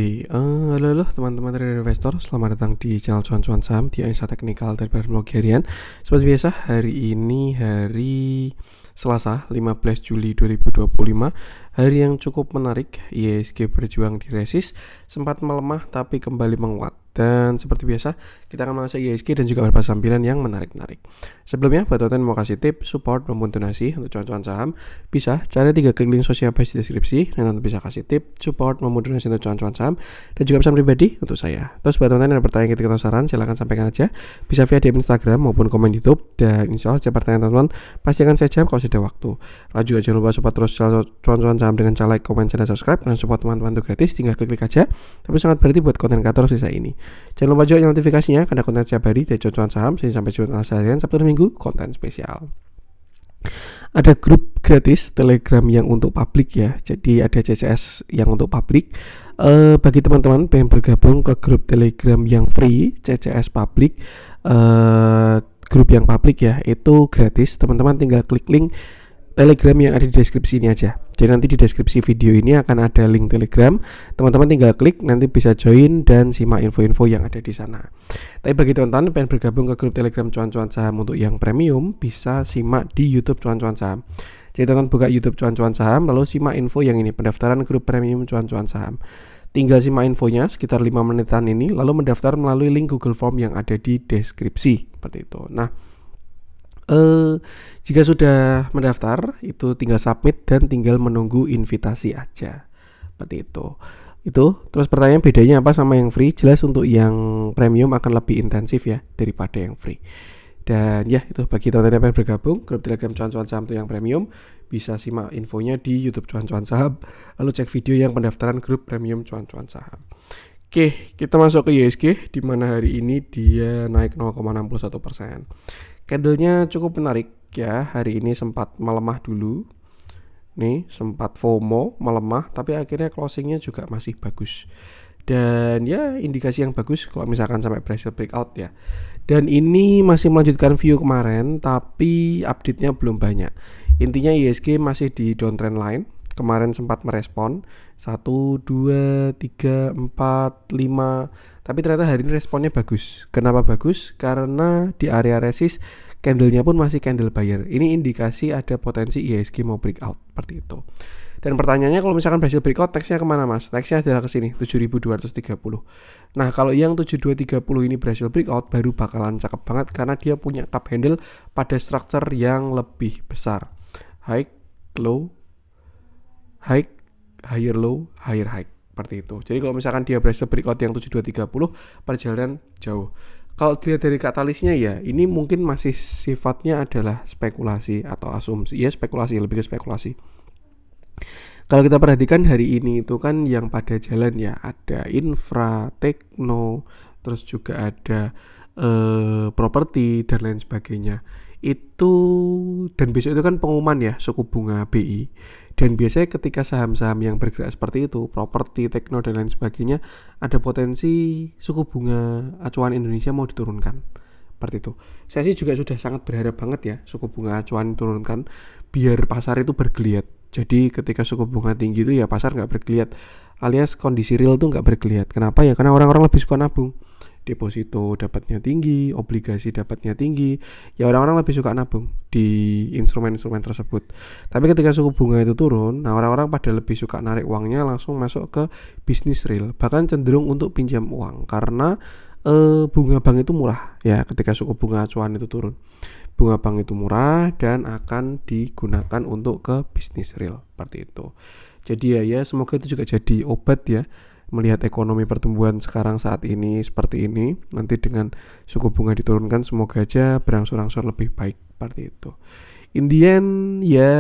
Halo teman-teman trader investor, selamat datang di channel cuan-cuan saham di Analisa Teknikal dari Teknologi Harian. Seperti biasa, hari ini hari Selasa 15 Juli 2025, hari yang cukup menarik. IHSG berjuang di resist, sempat melemah tapi kembali menguat. Dan seperti biasa, kita akan mengasah IHSG dan juga beberapa sambilan yang menarik-narik. Sebelumnya, buat teman-teman mau kasih tip, support, maupun donasi untuk cuan-cuan saham, bisa cari 3 klik link sosial di deskripsi, dan teman bisa kasih tip, support, maupun donasi untuk cuan-cuan saham, dan juga pesan pribadi untuk saya. Terus buat teman-teman yang ada pertanyaan ketika saran, silahkan sampaikan aja, bisa via DM Instagram maupun komen YouTube, dan insya Allah setiap pertanyaan teman-teman pasti akan saya jawab kalau sudah waktu. Lalu juga jangan lupa support terus cuan-cuan saham dengan cara like, komen, dan subscribe, dan support teman-teman itu gratis, tinggal klik aja, tapi sangat berarti buat konten kreator sisa ini. Jangan lupa juga notifikasinya karena konten setiap hari dari cuan-cuan saham sampai Jumat Analisa Harian Sabtu dan Minggu konten spesial. Ada grup gratis Telegram yang untuk publik ya. Jadi ada CCS yang untuk publik. Bagi teman-teman pengen bergabung ke grup Telegram yang free CCS publik, grup yang publik ya, itu gratis. Teman-teman tinggal klik link Telegram yang ada di deskripsi ini aja. Jadi nanti di deskripsi video ini akan ada link Telegram. Teman-teman tinggal klik, nanti bisa join dan simak info-info yang ada di sana. Tapi bagi teman-teman yang pengen bergabung ke grup Telegram cuan-cuan saham untuk yang premium, bisa simak di YouTube cuan-cuan saham. Jadi teman-teman buka YouTube cuan-cuan saham, lalu simak info yang ini, pendaftaran grup premium cuan-cuan saham. Tinggal simak infonya sekitar 5 menitan ini, lalu mendaftar melalui link Google Form yang ada di deskripsi. Seperti itu. Nah, jika sudah mendaftar, itu tinggal submit dan tinggal menunggu invitasi aja. Seperti itu. Terus pertanyaan bedanya apa sama yang free? Jelas untuk yang premium akan lebih intensif ya daripada yang free. Dan ya itu bagi teman-teman yang bergabung grup Telegram cuan-cuan saham untuk yang premium, bisa simak infonya di YouTube cuan-cuan saham, lalu cek video yang pendaftaran grup premium cuan-cuan saham. Oke, kita masuk ke IHSG di mana hari ini dia naik 0,61%. Candlenya cukup menarik ya, hari ini sempat melemah dulu. Nih, sempat FOMO melemah, tapi akhirnya closingnya juga masih bagus. Dan ya indikasi yang bagus kalau misalkan sampai berhasil breakout ya. Dan ini masih melanjutkan view kemarin, tapi update-nya belum banyak. Intinya IHSG masih di downtrend line. Kemarin sempat merespon 1, 2, 3, 4, 5. Tapi ternyata hari ini responnya bagus. Kenapa bagus? Karena di area resist candlenya pun masih candle buyer. Ini indikasi ada potensi IHSG mau breakout seperti itu. Dan pertanyaannya kalau misalkan berhasil breakout, nextnya kemana mas? Nextnya adalah ke sini 7230. Nah kalau yang 7230 ini berhasil breakout, baru bakalan cakep banget karena dia punya cup handle pada structure yang lebih besar. High, low, high, higher low, higher high, seperti itu. Jadi kalau misalkan dia berhasil breakout yang 7230, perjalanan jauh. Kalau dilihat dari katalisnya ya, ini mungkin masih sifatnya adalah spekulasi atau asumsi. Ya spekulasi, lebih ke spekulasi. Kalau kita perhatikan hari ini itu kan yang pada jalan ya, ada infra, tekno, terus juga ada properti dan lain sebagainya. Itu dan besok itu kan pengumuman ya suku bunga BI. Dan biasanya ketika saham-saham yang bergerak seperti itu, properti, tekno dan lain sebagainya, ada potensi suku bunga acuan Indonesia mau diturunkan. Seperti itu. Saya sih juga sudah sangat berharap banget ya suku bunga acuan diturunkan biar pasar itu bergeliat. Jadi ketika suku bunga tinggi itu ya pasar nggak bergeliat, alias kondisi real tuh nggak bergeliat. Kenapa ya? Karena orang-orang lebih suka nabung. Deposito dapatnya tinggi, obligasi dapatnya tinggi, ya orang-orang lebih suka nabung di instrumen-instrumen tersebut. Tapi ketika suku bunga itu turun, nah orang-orang pada lebih suka narik uangnya langsung masuk ke bisnis real, bahkan cenderung untuk pinjam uang karena bunga bank itu murah ya ketika suku bunga acuan itu turun. Bunga bank itu murah dan akan digunakan untuk ke bisnis real seperti itu. Jadi ya semoga itu juga jadi obat ya melihat ekonomi pertumbuhan sekarang saat ini seperti ini. Nanti dengan suku bunga diturunkan semoga aja berangsur-angsur lebih baik seperti itu. In the end ya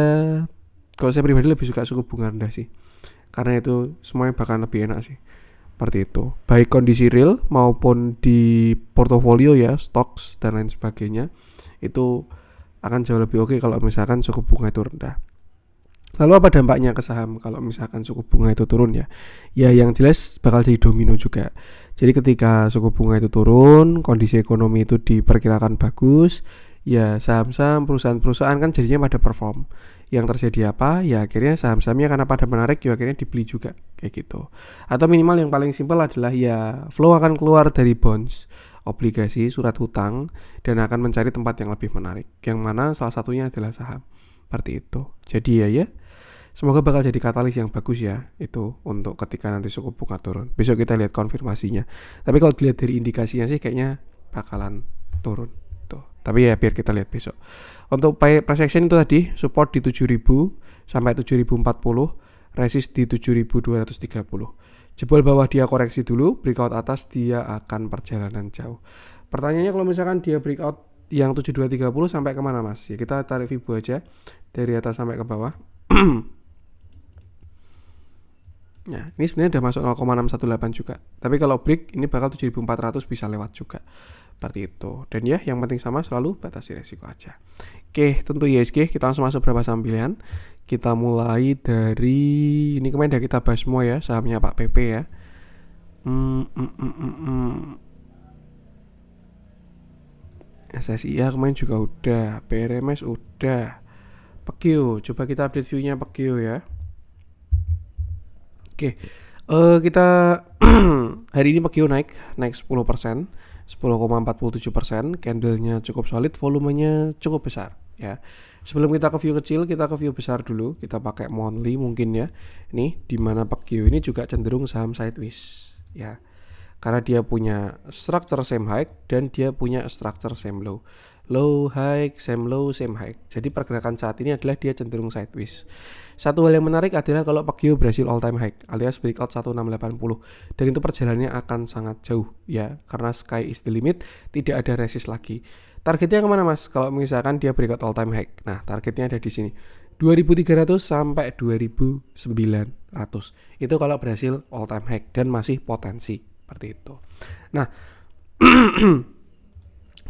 kalau saya pribadi lebih suka suku bunga rendah sih, karena itu semuanya bakal lebih enak sih. Seperti itu. Baik kondisi real maupun di portofolio ya, stocks dan lain sebagainya. Itu akan jauh lebih oke kalau misalkan suku bunga itu rendah. Lalu apa dampaknya ke saham kalau misalkan suku bunga itu turun ya? Ya yang jelas bakal jadi domino juga. Jadi ketika suku bunga itu turun, kondisi ekonomi itu diperkirakan bagus, ya saham-saham perusahaan-perusahaan kan jadinya pada perform. Yang terjadi apa? Ya akhirnya saham-sahamnya karena pada menarik ya akhirnya dibeli juga kayak gitu. Atau minimal yang paling simpel adalah ya flow akan keluar dari bonds, obligasi, surat hutang dan akan mencari tempat yang lebih menarik. Yang mana salah satunya adalah saham. Seperti itu. Jadi ya semoga bakal jadi katalis yang bagus ya itu untuk ketika nanti suku bunga turun. Besok kita lihat konfirmasinya. Tapi kalau dilihat dari indikasinya sih kayaknya bakalan turun tuh. Tapi ya biar kita lihat besok. Untuk price action itu tadi support di 7.000 sampai 7.040, resist di 7.230. Jebol bawah dia koreksi dulu, breakout atas dia akan perjalanan jauh. Pertanyaannya kalau misalkan dia breakout yang 7230 sampai kemana mas? Ya kita tarik Fibo aja dari atas sampai ke bawah. Nah, ini sebenarnya udah masuk 0,618 juga. Tapi kalau break ini bakal 7400 bisa lewat juga. Seperti itu. Dan ya yang penting sama selalu batasi resiko aja. Oke, tentu ISG kita langsung masuk berapa saham pilihan. Kita mulai dari ini kemarin udah kita bahas semua ya, sahamnya Pak PP ya. SSIA kemarin juga udah, PRMS udah. Pekio, coba kita update view-nya Pekio ya. Oke, kita hari ini Pekio naik 10%, 10,47%, candlenya cukup solid, volumenya cukup besar ya. Sebelum kita ke view kecil, kita ke view besar dulu. Kita pakai monthly mungkin ya. Nih, di mana Pekio ini juga cenderung saham sideways ya. Karena dia punya structure same high dan dia punya structure same low. Low high, same low, same high. Jadi pergerakan saat ini adalah dia cenderung sideways. Satu hal yang menarik adalah kalau Pekio berhasil all time high alias breakout 1680 dan itu perjalanannya akan sangat jauh ya, karena sky is the limit, tidak ada resist lagi. Targetnya kemana mas? Kalau misalkan dia breakout all time high. Nah, targetnya ada di sini. 2300 sampai 2900. Itu kalau berhasil all time high dan masih potensi seperti itu. Nah,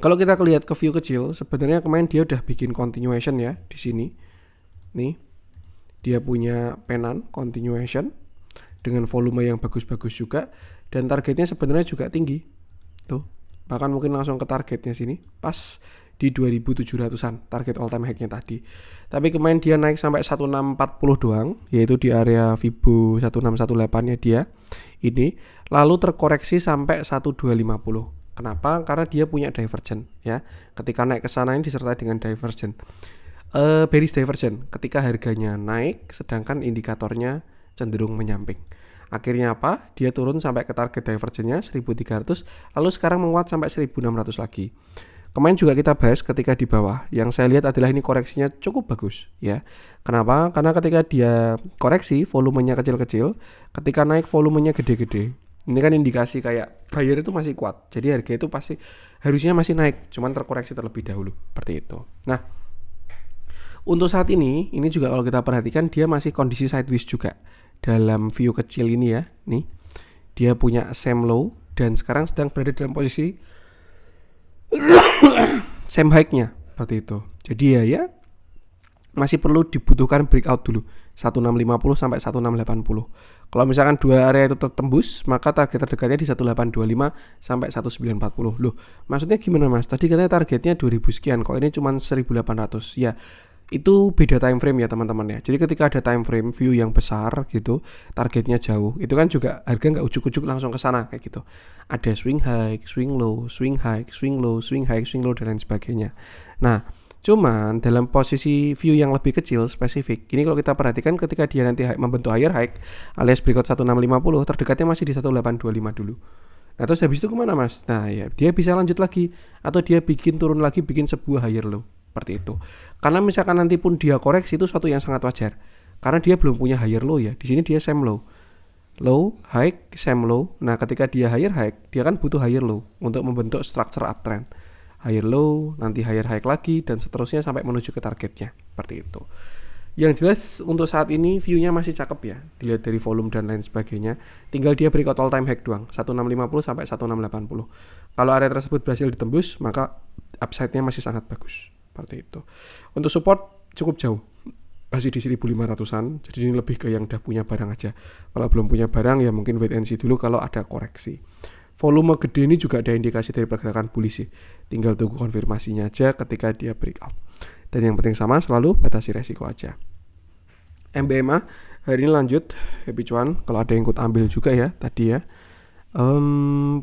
kalau kita lihat ke view kecil, sebenarnya kemarin dia udah bikin continuation ya di sini. Nih, dia punya penan continuation dengan volume yang bagus-bagus juga dan targetnya sebenarnya juga tinggi. Tuh, bahkan mungkin langsung ke targetnya sini, pas di 2700-an target all time high-nya tadi. Tapi kemarin dia naik sampai 1640 doang, yaitu di area Fibo 1618-nya dia. Ini lalu terkoreksi sampai 1250. Kenapa? Karena dia punya divergen ya. Ketika naik ke sana ini disertai dengan divergen. Bearish divergen ketika harganya naik sedangkan indikatornya cenderung menyamping. Akhirnya apa? Dia turun sampai ke target divergennya 1300, lalu sekarang menguat sampai 1600 lagi. Kemarin juga kita bahas ketika di bawah. Yang saya lihat adalah ini koreksinya cukup bagus ya. Kenapa? Karena ketika dia koreksi volumenya kecil-kecil, ketika naik volumenya gede-gede. Ini kan indikasi kayak buyer itu masih kuat. Jadi harga itu pasti harusnya masih naik, cuman terkoreksi terlebih dahulu. Seperti itu. Nah, untuk saat ini juga kalau kita perhatikan dia masih kondisi sideways juga. Dalam view kecil ini ya, nih. Dia punya same low dan sekarang sedang berada dalam posisi same high-nya seperti itu. Jadi ya masih perlu dibutuhkan breakout dulu 1650 sampai 1680. Kalau misalkan dua area itu tertembus, maka target terdekatnya di 1825 sampai 1940. Loh, maksudnya gimana Mas? Tadi katanya targetnya 2000 sekian, kok ini cuma 1800. Ya, itu beda time frame ya teman-teman ya. Jadi ketika ada time frame view yang besar gitu, targetnya jauh, itu kan juga harga nggak ujuk-ujuk langsung ke sana kayak gitu. Ada swing high, swing low, swing high, swing low, swing high, swing low dan lain sebagainya. Nah, cuman dalam posisi view yang lebih kecil spesifik, ini kalau kita perhatikan ketika dia nanti membentuk higher high alias breakout 1650, terdekatnya masih di 1825 dulu. Nah terus habis itu kemana mas? Nah ya dia bisa lanjut lagi atau dia bikin turun lagi, bikin sebuah higher low seperti itu. Karena misalkan nanti pun dia koreksi itu suatu yang sangat wajar. Karena dia belum punya higher low ya. Di sini dia same low. Low, high, same low. Nah, ketika dia higher high, dia kan butuh higher low untuk membentuk structure uptrend. Higher low, nanti higher high lagi dan seterusnya sampai menuju ke targetnya. Seperti itu. Yang jelas untuk saat ini view-nya masih cakep ya. Dilihat dari volume dan lain sebagainya. Tinggal dia breakout all time high doang, 1650 sampai 1680. Kalau area tersebut berhasil ditembus, maka upside-nya masih sangat bagus. Seperti itu. Untuk support cukup jauh, masih di 1500-an. Jadi ini lebih ke yang udah punya barang aja. Kalau belum punya barang ya mungkin wait and see dulu kalau ada koreksi. volume gede ini juga ada indikasi dari pergerakan bullish sih. Tinggal tunggu konfirmasinya aja ketika dia breakout. Dan yang penting sama, selalu batasi resiko aja. MBMA hari ini lanjut happy cuan. Kalau ada yang ikut ambil juga ya tadi ya.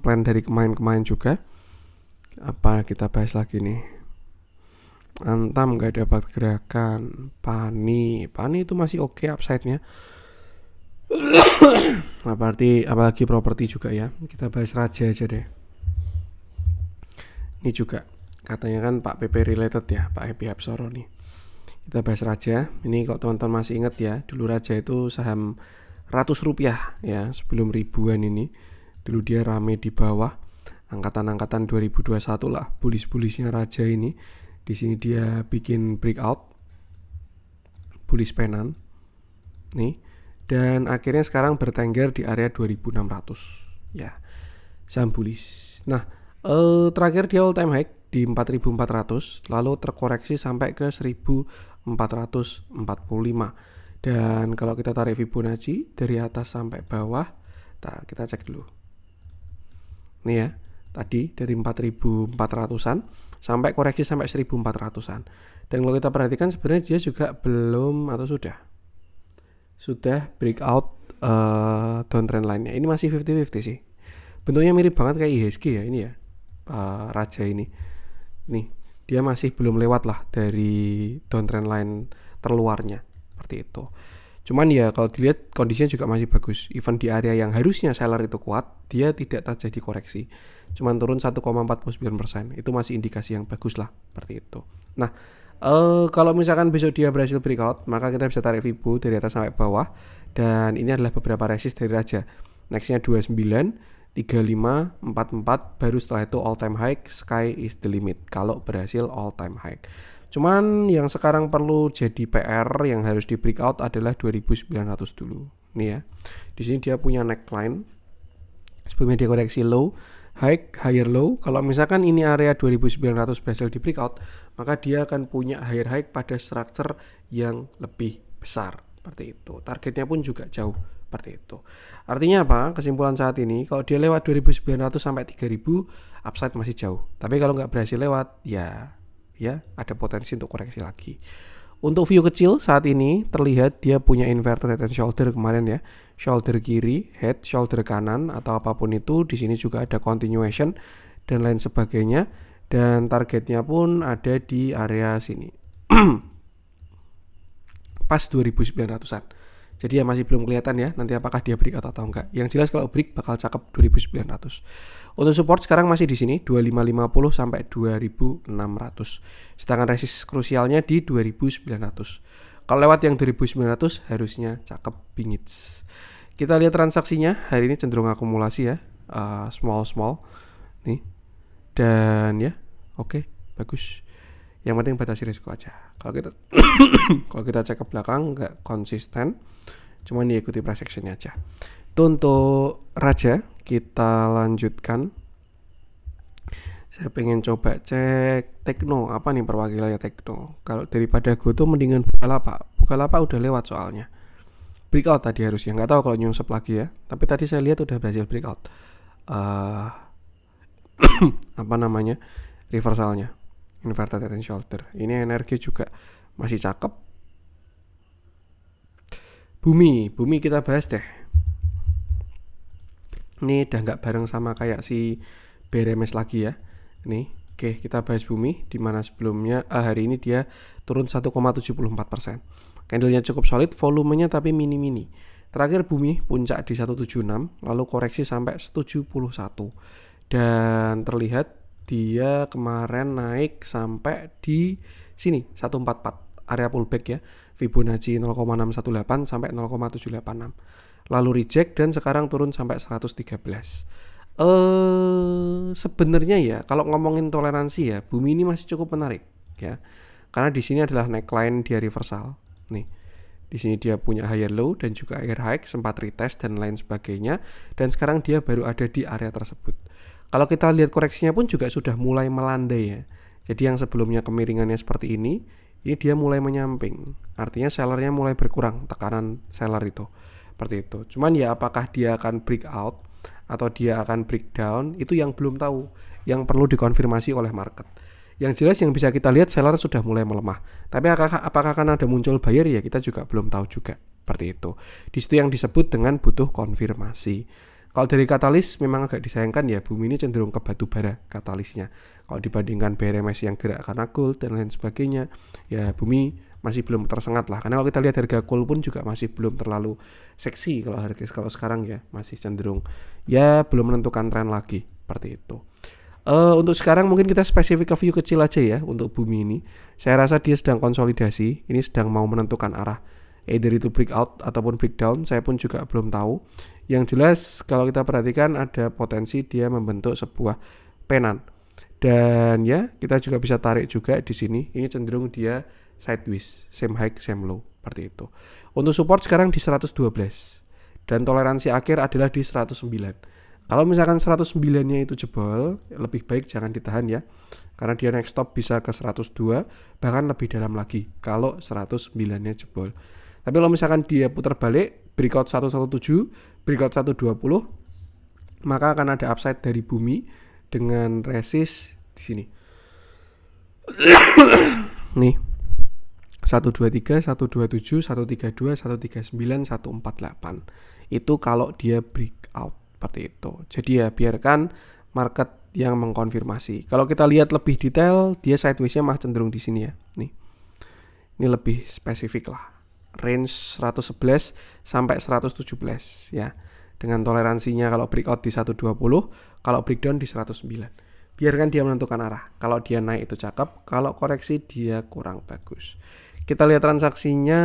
Plan dari kemarin juga. Apa kita bahas lagi nih? Antam gak ada pergerakan. Pani itu masih oke upside-nya. Nah, berarti apalagi properti juga ya. Kita bahas Raja aja deh. Ini juga katanya kan Pak PP related ya, Pak Happy Hapsoro nih. Kita bahas Raja. Ini kalau teman-teman masih ingat ya, dulu Raja itu saham ratus rupiah ya, sebelum ribuan ini. Dulu dia rame di bawah angkatan 2021 lah, bullish-bullishnya Raja ini. Di sini dia bikin breakout bullish penan nih, dan akhirnya sekarang bertengger di area 2600 ya, saham bullish. Nah, terakhir dia all time high di 4400, lalu terkoreksi sampai ke 1445. Dan kalau kita tarik Fibonacci dari atas sampai bawah, kita cek dulu. Nih ya, tadi dari 4400-an sampai koreksi sampai 1400-an. Dan kalau kita perhatikan sebenarnya dia juga belum atau sudah breakout downtrend line-nya. Ini masih 50-50 sih. Bentuknya mirip banget kayak IHSG ya ini ya. Raja ini. Nih, dia masih belum lewat lah dari downtrend line terluarnya. Seperti itu. Cuman ya kalau dilihat kondisinya juga masih bagus. Even di area yang harusnya seller itu kuat, dia tidak terjadi koreksi. Cuman turun 1,49%. Itu masih indikasi yang bagus lah. Seperti itu. Nah, kalau misalkan besok dia berhasil breakout, maka kita bisa tarik Fibo dari atas sampai bawah. Dan ini adalah beberapa resist dari Raja. Nextnya 29, 35, 44, baru setelah itu all time high, sky is the limit kalau berhasil all time high. Cuman yang sekarang perlu jadi PR yang harus di breakout adalah 2900 dulu. Nih ya. Di sini dia punya neckline. Sebelumnya dia koreksi low, high, higher low. Kalau misalkan ini area 2900 berhasil di breakout, maka dia akan punya higher high pada structure yang lebih besar. Seperti itu. Targetnya pun juga jauh. Seperti itu. Artinya apa? Kesimpulan saat ini, kalau dia lewat 2900 sampai 3000, upside masih jauh. Tapi kalau nggak berhasil lewat, ya ada potensi untuk koreksi lagi. Untuk view kecil saat ini terlihat dia punya inverted head and shoulder kemarin ya, shoulder kiri, head, shoulder kanan atau apapun itu. Di sini juga ada continuation dan lain sebagainya, dan targetnya pun ada di area sini. Pas 2900-an. Jadi ya masih belum kelihatan ya nanti apakah dia break atau enggak. Yang jelas kalau break bakal cakep 2900. Untuk support sekarang masih di sini 2550 sampai 2600. Sedangkan resist krusialnya di 2900. Kalau lewat yang 2900 harusnya cakep bingit. Kita lihat transaksinya hari ini cenderung akumulasi ya, small nih. Dan ya, oke, bagus. Yang penting batasi risiko aja. Kalau kita cek ke belakang nggak konsisten, cuman diikuti price action-nya aja. Itu untuk Raja. Kita lanjutkan. Saya pengen coba cek Tekno, apa nih perwakilannya Tekno. Kalau daripada Goto mendingan Bukalapak udah lewat soalnya. Breakout tadi harusnya, nggak tahu kalau nyungsep lagi ya. Tapi tadi saya lihat udah berhasil breakout. Apa namanya? Reversalnya. Inverted head and shoulder. Ini energi juga masih cakep. Bumi kita bahas deh. Ini udah nggak bareng sama kayak si BRMS lagi ya. Nih, oke, kita bahas Bumi. Dimana sebelumnya hari ini dia turun 1,74%. Candlenya cukup solid, volumenya tapi mini-mini. Terakhir Bumi puncak di 176, lalu koreksi sampai 171. Dan terlihat dia kemarin naik sampai di sini 144, area pullback ya, Fibonacci 0,618 sampai 0,786. Lalu reject dan sekarang turun sampai 113. Sebenarnya ya kalau ngomongin toleransi ya, Bumi ini masih cukup menarik ya. Karena di sini adalah neckline dia reversal. Nih. Di sini dia punya higher low dan juga higher high, sempat retest dan lain sebagainya, dan sekarang dia baru ada di area tersebut. Kalau kita lihat koreksinya pun juga sudah mulai melandai ya. Jadi yang sebelumnya kemiringannya seperti ini dia mulai menyamping. Artinya sellernya mulai berkurang, tekanan seller itu. Seperti itu. Cuman ya apakah dia akan break out atau dia akan breakdown, itu yang belum tahu, yang perlu dikonfirmasi oleh market. Yang jelas yang bisa kita lihat seller sudah mulai melemah. Tapi apakah akan ada muncul buyer ya kita juga belum tahu juga. Seperti itu. Di situ yang disebut dengan butuh konfirmasi. Kalau dari katalis memang agak disayangkan ya, bumi ini cenderung ke batu bara katalisnya. Kalau dibandingkan BRMS yang gerak karena gold dan lain sebagainya, ya bumi masih belum tersengat lah. Karena kalau kita lihat harga coal pun juga masih belum terlalu seksi kalau sekarang ya, masih cenderung ya belum menentukan tren lagi seperti itu. Untuk sekarang mungkin kita spesifik ke view kecil aja ya untuk bumi ini. Saya rasa dia sedang konsolidasi, ini sedang mau menentukan arah. Either itu breakout ataupun breakdown, saya pun juga belum tahu. Yang jelas kalau kita perhatikan ada potensi dia membentuk sebuah penan. Dan ya kita juga bisa tarik juga di sini. Ini cenderung dia sideways, same high, same low, seperti itu. Untuk support sekarang di 112 dan toleransi akhir adalah di 109. Kalau misalkan 109-nya itu jebol, lebih baik jangan ditahan ya. Karena dia next stop bisa ke 102, bahkan lebih dalam lagi kalau 109-nya jebol. Tapi kalau misalkan dia putar balik, breakout 117, breakout 120, maka akan ada upside dari bumi dengan resist di sini. Nih. 123, 127, 132, 139, 148. Itu kalau dia breakout. Seperti itu. Jadi ya biarkan market yang mengkonfirmasi. Kalau kita lihat lebih detail, dia sideways-nya mah cenderung di sini ya. Nih. Ini lebih spesifik lah. Range 111 sampai 117 ya. Dengan toleransinya kalau breakout di 120, kalau breakdown di 109. Biarkan dia menentukan arah. Kalau dia naik itu cakep, kalau koreksi dia kurang bagus. Kita lihat transaksinya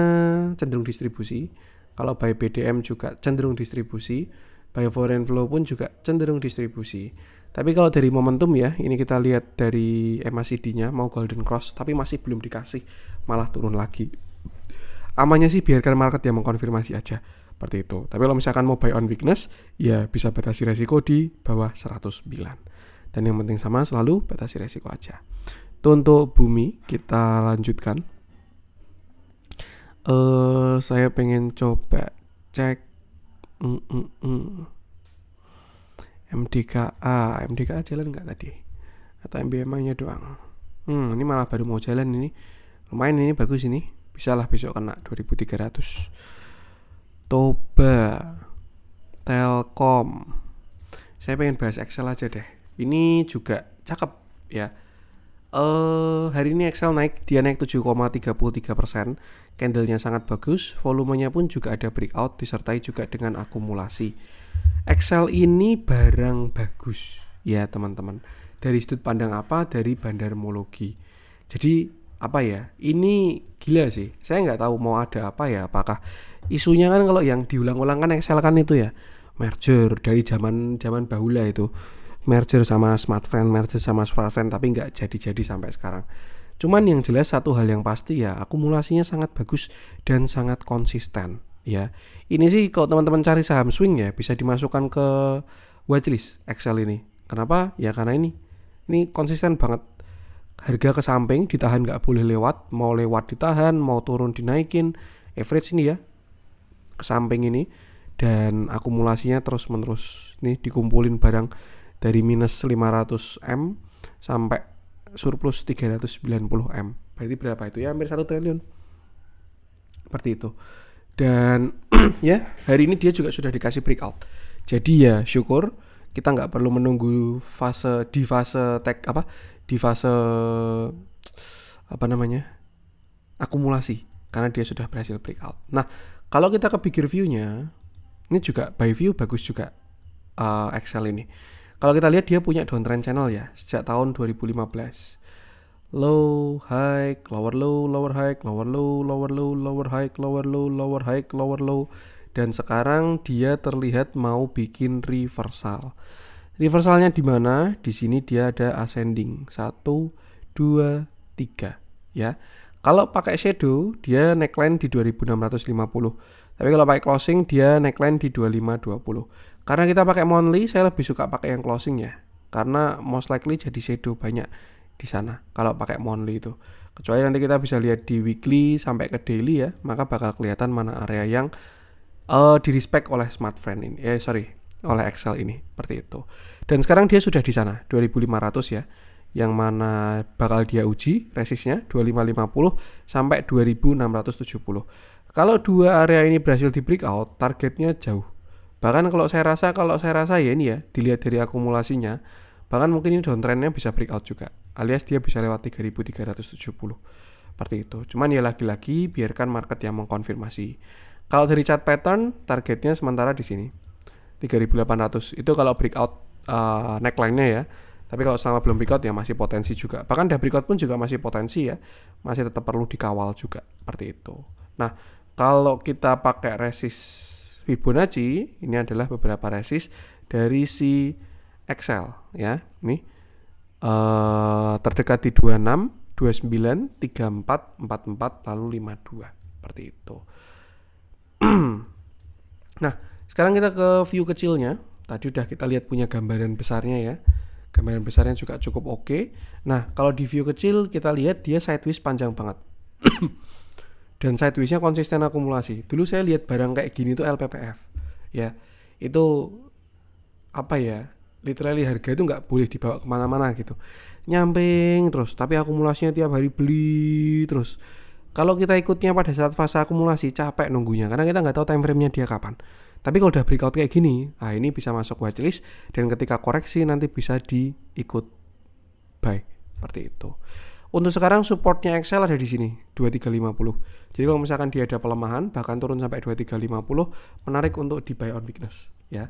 cenderung distribusi. Kalau buy BDM juga cenderung distribusi. Buy foreign flow pun juga cenderung distribusi. Tapi kalau dari momentum ya, ini kita lihat dari MACD-nya mau golden cross, tapi masih belum dikasih, malah turun lagi. Amannya sih biarkan market yang mengkonfirmasi aja, seperti itu. Tapi kalau misalkan mau buy on weakness, ya bisa batasi resiko di bawah 109. Dan yang penting sama selalu batasi resiko aja. Itu untuk bumi, kita lanjutkan. Saya pengen coba cek MDKA jalan nggak tadi? Atau MBMA-nya doang? Ini malah baru mau jalan ini. Lumayan ini bagus ini. Bisa lah besok kena 2300. Toba, Telkom. Saya pengen bahas Excel aja deh. Ini juga cakep ya. Hari ini Excel naik, dia naik 7,33%. Candlenya sangat bagus, volumenya pun juga ada breakout disertai juga dengan akumulasi. Excel ini barang bagus ya teman-teman. Dari sudut pandang apa? Dari bandarmologi. Jadi apa ya? Ini gila sih. Saya nggak tahu mau ada apa ya. Apakah isunya kan kalau yang diulang-ulang kan Excel kan itu ya merger dari zaman bahula itu. Merger sama smartphone, merger sama smartphone, tapi nggak jadi-jadi sampai sekarang. Cuman yang jelas satu hal yang pasti ya, akumulasinya sangat bagus dan sangat konsisten ya. Ini sih kalau teman-teman cari saham swing ya, bisa dimasukkan ke watchlist Excel ini. Kenapa? Ya karena ini konsisten banget. Harga ke samping ditahan, nggak boleh lewat, mau lewat ditahan, mau turun dinaikin. Average ini ya, ke samping ini. Dan akumulasinya terus-menerus. Nih dikumpulin barang dari minus 500M sampai surplus 390M. Berarti berapa itu? Ya hampir 1 triliun. Seperti itu. Dan ya hari ini dia juga sudah dikasih breakout. Jadi ya syukur kita nggak perlu menunggu di fase akumulasi karena dia sudah berhasil breakout. Nah kalau kita ke bigger view-nya, ini juga buy view bagus juga Excel ini. Kalau kita lihat dia punya downtrend channel ya sejak tahun 2015. Low, high, lower low, lower high, lower low, lower low, lower high, lower low, lower high, lower low. Dan sekarang dia terlihat mau bikin reversal. Reversalnya di mana? Di sini dia ada ascending 1, 2, 3 ya. Kalau pakai shadow dia neckline di 2650. Tapi kalau pakai closing dia neckline di 2520. Karena kita pakai monthly, saya lebih suka pakai yang closing ya. Karena most likely jadi shadow banyak di sana kalau pakai monthly itu. Kecuali nanti kita bisa lihat di weekly sampai ke daily ya, maka bakal kelihatan mana area yang di respect oleh smart friend ini. oleh Excel ini, seperti itu. Dan sekarang dia sudah di sana 2500 ya, yang mana bakal dia uji resistnya 2550 sampai 2670. Kalau dua area ini berhasil di breakout, targetnya jauh. Bahkan kalau saya rasa ya ini ya, dilihat dari akumulasinya, bahkan mungkin ini downtrendnya bisa breakout juga, alias dia bisa lewat 3370 seperti itu. Cuman ya lagi-lagi biarkan market yang mengkonfirmasi. Kalau dari chart pattern, targetnya sementara di sini 3800. Itu kalau breakout neckline-nya ya. Tapi kalau selama belum breakout ya masih potensi juga. Bahkan udah breakout pun juga masih potensi ya. Masih tetap perlu dikawal juga seperti itu. Nah, kalau kita pakai resist Fibonacci, ini adalah beberapa resist dari si Excel ya. Nih terdekat di 26, 29, 34, 44, lalu 52 seperti itu. Nah, sekarang kita ke view kecilnya. Tadi udah kita lihat punya gambaran besarnya ya. Gambaran besarnya juga cukup oke. Nah, kalau di view kecil kita lihat dia sideways panjang banget. Dan sidewaysnya konsisten akumulasi. Dulu saya lihat barang kayak gini tuh LPPF. Ya, itu apa ya? Literally harga itu nggak boleh dibawa kemana-mana gitu. Nyamping terus, tapi akumulasinya tiap hari beli terus. Kalau kita ikutnya pada saat fase akumulasi capek nunggunya karena kita nggak tahu time frame-nya dia kapan. Tapi kalau udah breakout kayak gini, nah ini bisa masuk watchlist dan ketika koreksi nanti bisa diikut buy seperti itu. Untuk sekarang supportnya Excel ada di sini 2350. Jadi kalau misalkan dia ada pelemahan bahkan turun sampai 2350, menarik untuk di buy on weakness ya.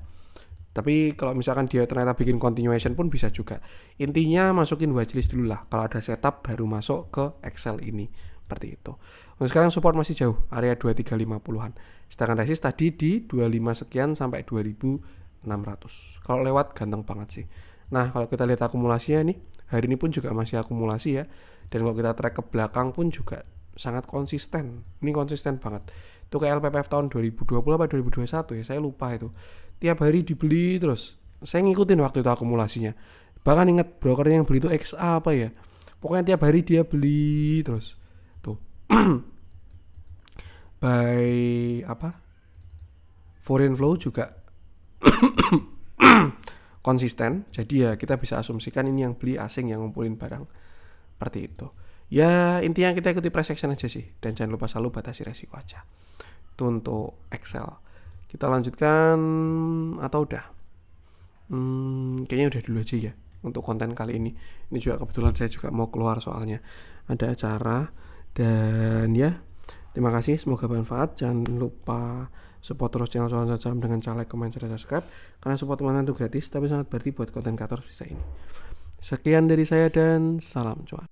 Tapi kalau misalkan dia ternyata bikin continuation pun bisa juga. Intinya masukin watchlist dulu lah. Kalau ada setup baru masuk ke Excel ini. Seperti itu. Untuk sekarang support masih jauh, area 2350-an. Sedangkan resist tadi di 25 sekian sampai 2600. Kalau lewat ganteng banget sih. Nah, kalau kita lihat akumulasinya nih, hari ini pun juga masih akumulasi ya. Dan kalau kita track ke belakang pun juga sangat konsisten. Ini konsisten banget. Itu kayak LPPF tahun 2020 apa 2021 ya, saya lupa itu. Tiap hari dibeli terus. Saya ngikutin waktu itu akumulasinya. Bahkan ingat brokernya yang beli itu XA apa ya. Pokoknya tiap hari dia beli terus. Tuh. By apa? Foreign flow juga konsisten. Jadi ya kita bisa asumsikan ini yang beli asing yang ngumpulin barang. Seperti itu. Ya intinya kita ikuti price action aja sih. Dan jangan lupa selalu batasi resiko aja. Itu untuk Excel. Kita lanjutkan atau udah? Kayaknya udah dulu aja ya untuk konten kali ini. Ini juga kebetulan saya juga mau keluar soalnya ada acara. Dan ya, terima kasih, semoga bermanfaat. Jangan lupa support terus channel Soal Saham dengan cara like, komen, share, subscribe. Karena support teman-teman itu gratis, tapi sangat berarti buat konten kreator bisa ini. Sekian dari saya dan salam cuan.